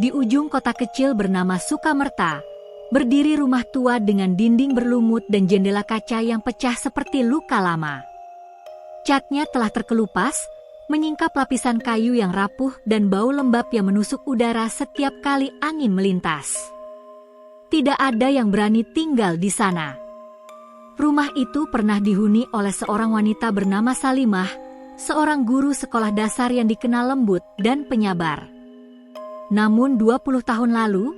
Di ujung kota kecil bernama Sukamerta, berdiri rumah tua dengan dinding berlumut dan jendela kaca yang pecah seperti luka lama. Catnya telah terkelupas, menyingkap lapisan kayu yang rapuh dan bau lembab yang menusuk udara setiap kali angin melintas. Tidak ada yang berani tinggal di sana. Rumah itu pernah dihuni oleh seorang wanita bernama Salimah, seorang guru sekolah dasar yang dikenal lembut dan penyabar. Namun 20 tahun lalu,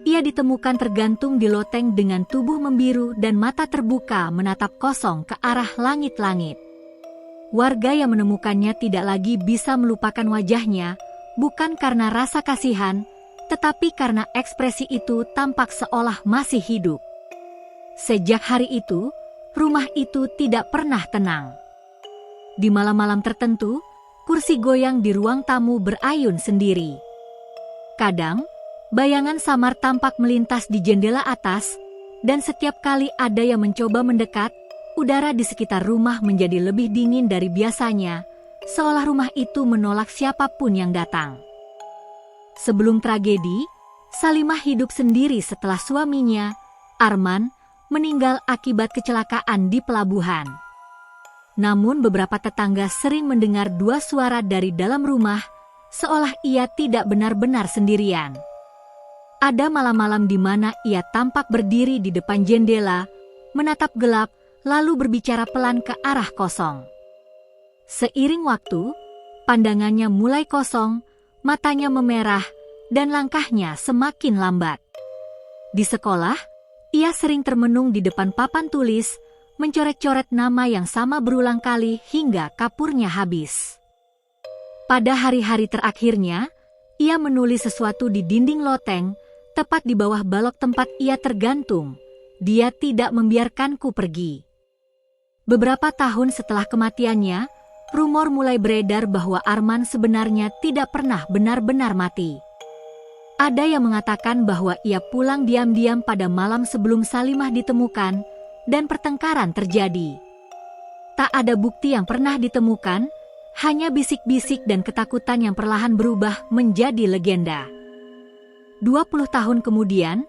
ia ditemukan tergantung di loteng dengan tubuh membiru dan mata terbuka menatap kosong ke arah langit-langit. Warga yang menemukannya tidak lagi bisa melupakan wajahnya, bukan karena rasa kasihan, tetapi karena ekspresi itu tampak seolah masih hidup. Sejak hari itu, rumah itu tidak pernah tenang. Di malam-malam tertentu, kursi goyang di ruang tamu berayun sendiri. Kadang, bayangan samar tampak melintas di jendela atas, dan setiap kali ada yang mencoba mendekat, udara di sekitar rumah menjadi lebih dingin dari biasanya, seolah rumah itu menolak siapapun yang datang. Sebelum tragedi, Salimah hidup sendiri setelah suaminya, Arman, meninggal akibat kecelakaan di pelabuhan. Namun beberapa tetangga sering mendengar dua suara dari dalam rumah, seolah ia tidak benar-benar sendirian. Ada malam-malam di mana ia tampak berdiri di depan jendela, menatap gelap, lalu berbicara pelan ke arah kosong. Seiring waktu, pandangannya mulai kosong, matanya memerah, dan langkahnya semakin lambat. Di sekolah, ia sering termenung di depan papan tulis, mencoret-coret nama yang sama berulang kali hingga kapurnya habis. Pada hari-hari terakhirnya, ia menulis sesuatu di dinding loteng, tepat di bawah balok tempat ia tergantung. Dia tidak membiarkanku pergi. Beberapa tahun setelah kematiannya, rumor mulai beredar bahwa Arman sebenarnya tidak pernah benar-benar mati. Ada yang mengatakan bahwa ia pulang diam-diam pada malam sebelum Salimah ditemukan, dan pertengkaran terjadi. Tak ada bukti yang pernah ditemukan, hanya bisik-bisik dan ketakutan yang perlahan berubah menjadi legenda. 20 tahun kemudian,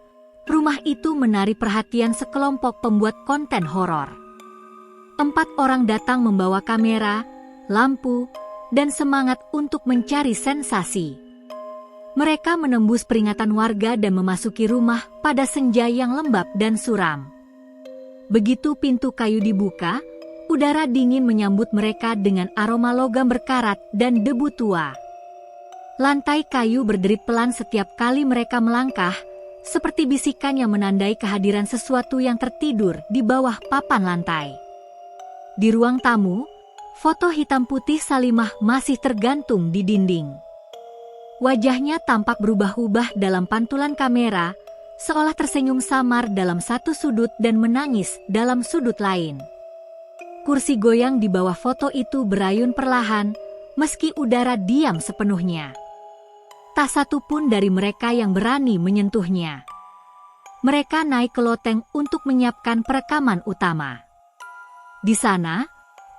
rumah itu menarik perhatian sekelompok pembuat konten horor. 4 orang datang membawa kamera, lampu, dan semangat untuk mencari sensasi. Mereka menembus peringatan warga dan memasuki rumah pada senja yang lembab dan suram. Begitu pintu kayu dibuka, udara dingin menyambut mereka dengan aroma logam berkarat dan debu tua. Lantai kayu berderit pelan setiap kali mereka melangkah, seperti bisikan yang menandai kehadiran sesuatu yang tertidur di bawah papan lantai. Di ruang tamu, foto hitam putih Salimah masih tergantung di dinding. Wajahnya tampak berubah-ubah dalam pantulan kamera, seolah tersenyum samar dalam satu sudut dan menangis dalam sudut lain. Kursi goyang di bawah foto itu berayun perlahan, meski udara diam sepenuhnya. Tak satu pun dari mereka yang berani menyentuhnya. Mereka naik ke loteng untuk menyiapkan perekaman utama. Di sana,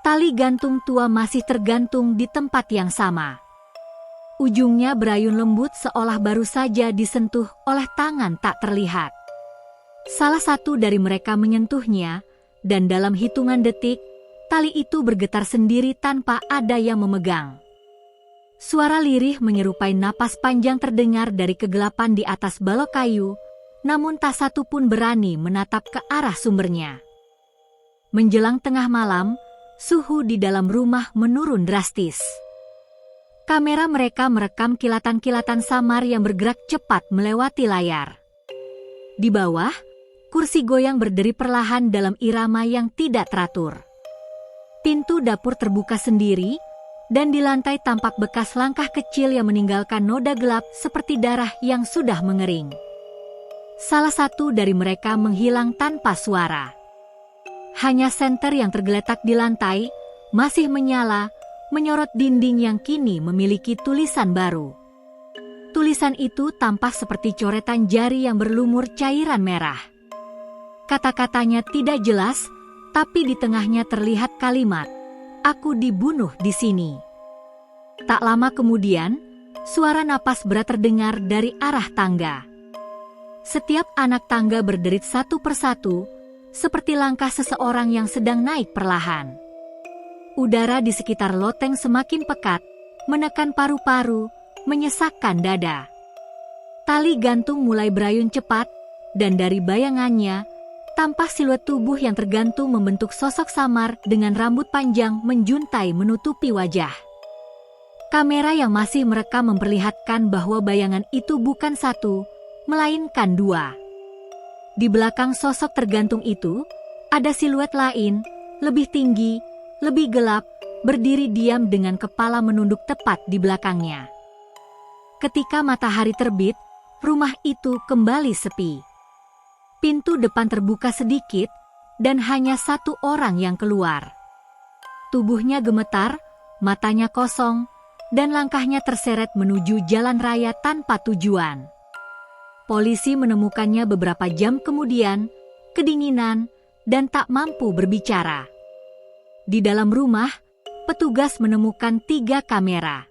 tali gantung tua masih tergantung di tempat yang sama. Ujungnya berayun lembut seolah baru saja disentuh oleh tangan tak terlihat. Salah satu dari mereka menyentuhnya, dan dalam hitungan detik, tali itu bergetar sendiri tanpa ada yang memegang. Suara lirih menyerupai napas panjang terdengar dari kegelapan di atas balok kayu, namun tak satu pun berani menatap ke arah sumbernya. Menjelang tengah malam, suhu di dalam rumah menurun drastis. Kamera mereka merekam kilatan-kilatan samar yang bergerak cepat melewati layar. Di bawah, kursi goyang berderi perlahan dalam irama yang tidak teratur. Pintu dapur terbuka sendiri, dan di lantai tampak bekas langkah kecil yang meninggalkan noda gelap seperti darah yang sudah mengering. Salah satu dari mereka menghilang tanpa suara. Hanya senter yang tergeletak di lantai, masih menyala, menyorot dinding yang kini memiliki tulisan baru. Tulisan itu tampak seperti coretan jari yang berlumur cairan merah. Kata-katanya tidak jelas, tapi di tengahnya terlihat kalimat, "Aku dibunuh di sini." Tak lama kemudian, suara napas berat terdengar dari arah tangga. Setiap anak tangga berderit satu persatu, seperti langkah seseorang yang sedang naik perlahan. Udara di sekitar loteng semakin pekat, menekan paru-paru, menyesakkan dada. Tali gantung mulai berayun cepat, dan dari bayangannya, tampak siluet tubuh yang tergantung membentuk sosok samar dengan rambut panjang menjuntai menutupi wajah. Kamera yang masih merekam memperlihatkan bahwa bayangan itu bukan satu, melainkan dua. Di belakang sosok tergantung itu, ada siluet lain, lebih tinggi, lebih gelap, berdiri diam dengan kepala menunduk tepat di belakangnya. Ketika matahari terbit, rumah itu kembali sepi. Pintu depan terbuka sedikit, dan hanya satu orang yang keluar. Tubuhnya gemetar, matanya kosong, dan langkahnya terseret menuju jalan raya tanpa tujuan. Polisi menemukannya beberapa jam kemudian, kedinginan, dan tak mampu berbicara. Di dalam rumah, petugas menemukan 3 kamera.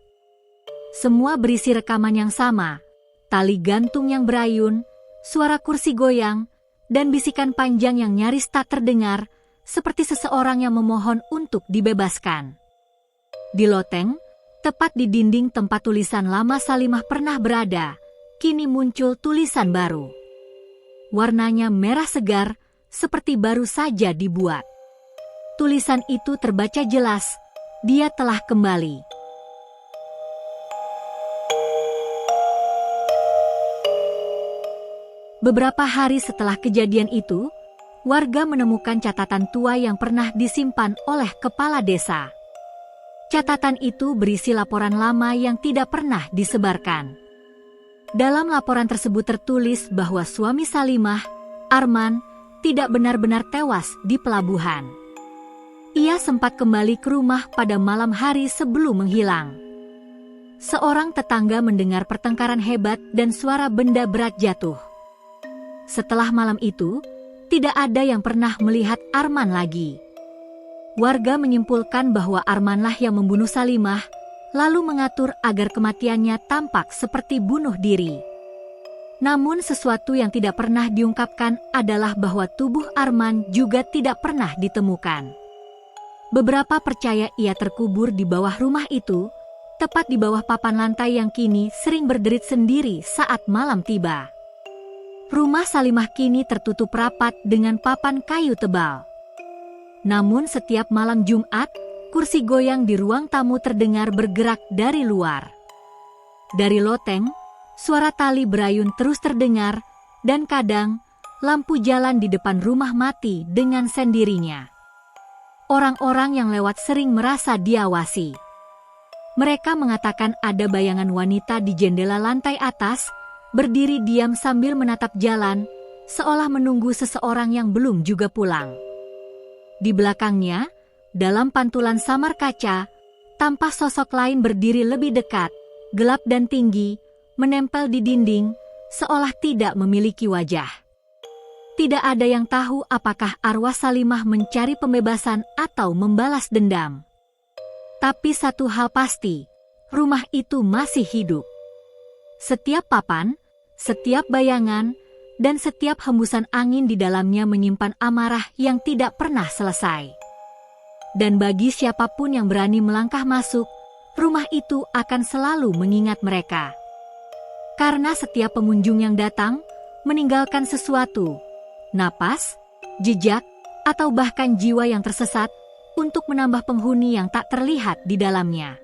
Semua berisi rekaman yang sama, tali gantung yang berayun, suara kursi goyang, dan bisikan panjang yang nyaris tak terdengar, seperti seseorang yang memohon untuk dibebaskan. Di loteng, tepat di dinding tempat tulisan lama Salimah pernah berada, kini muncul tulisan baru. Warnanya merah segar, seperti baru saja dibuat. Tulisan itu terbaca jelas, dia telah kembali. Beberapa hari setelah kejadian itu, warga menemukan catatan tua yang pernah disimpan oleh kepala desa. Catatan itu berisi laporan lama yang tidak pernah disebarkan. Dalam laporan tersebut tertulis bahwa suami Salimah, Arman, tidak benar-benar tewas di pelabuhan. Ia sempat kembali ke rumah pada malam hari sebelum menghilang. Seorang tetangga mendengar pertengkaran hebat dan suara benda berat jatuh. Setelah malam itu, tidak ada yang pernah melihat Arman lagi. Warga menyimpulkan bahwa Armanlah yang membunuh Salimah, lalu mengatur agar kematiannya tampak seperti bunuh diri. Namun sesuatu yang tidak pernah diungkapkan adalah bahwa tubuh Arman juga tidak pernah ditemukan. Beberapa percaya ia terkubur di bawah rumah itu, tepat di bawah papan lantai yang kini sering berderit sendiri saat malam tiba. Rumah Salimah kini tertutup rapat dengan papan kayu tebal. Namun setiap malam Jumat, kursi goyang di ruang tamu terdengar bergerak dari luar. Dari loteng, suara tali berayun terus terdengar, dan kadang, lampu jalan di depan rumah mati dengan sendirinya. Orang-orang yang lewat sering merasa diawasi. Mereka mengatakan ada bayangan wanita di jendela lantai atas, berdiri diam sambil menatap jalan, seolah menunggu seseorang yang belum juga pulang. Di belakangnya, dalam pantulan samar kaca, tampak sosok lain berdiri lebih dekat, gelap dan tinggi, menempel di dinding, seolah tidak memiliki wajah. Tidak ada yang tahu apakah arwah Salimah mencari pembebasan atau membalas dendam. Tapi satu hal pasti, rumah itu masih hidup. Setiap papan, setiap bayangan, dan setiap hembusan angin di dalamnya menyimpan amarah yang tidak pernah selesai. Dan bagi siapapun yang berani melangkah masuk, rumah itu akan selalu mengingat mereka. Karena setiap pengunjung yang datang, meninggalkan sesuatu, napas, jejak, atau bahkan jiwa yang tersesat, untuk menambah penghuni yang tak terlihat di dalamnya.